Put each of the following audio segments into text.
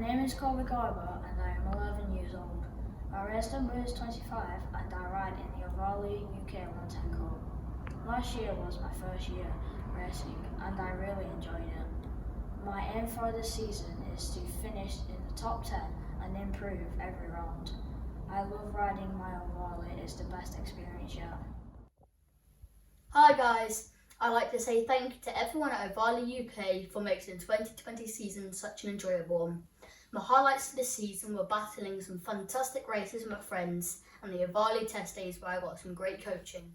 name is Colby Garber and I am 11 years old. My race number is 25 and I ride in the Ohvale UK 110 Cup. Last year was my first year racing and I really enjoyed it. My aim for this season is to finish in the top 10 and improve every round. I love riding my Ohvale, it's the best experience yet. Hi guys, I'd like to say thank you to everyone at Ohvale UK for making the 2020 season such an enjoyable one. My highlights of this season were battling some fantastic races with my friends and the Ohvale test days where I got some great coaching.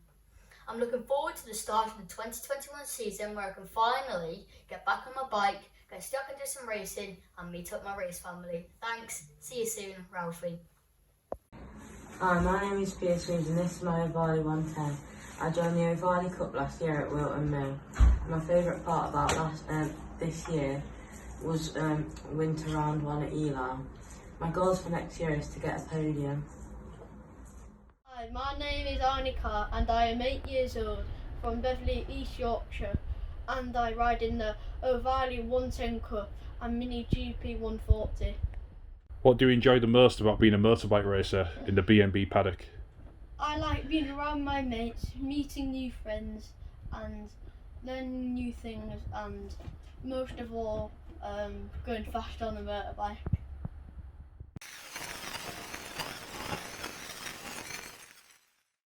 I'm looking forward to the start of the 2021 season where I can finally get back on my bike, get stuck into some racing and meet up my race family. Thanks, see you soon, Ralphie. Hi, my name is Pierce Reeves and this is my Ohvale 110. I joined the Ohvale Cup last year at Wilton Mill. My favourite part about this year was winter round 1 at Eli. My goals for next year is to get a podium. Hi, my name is Arnica and I am 8 years old from Beverley, East Yorkshire, and I ride in the Ohvale 110 Cup and Mini GP 140. What do you enjoy the most about being a motorbike racer in the B&B paddock? I like being around my mates, meeting new friends and learning new things, and most of all going fast on a motorbike.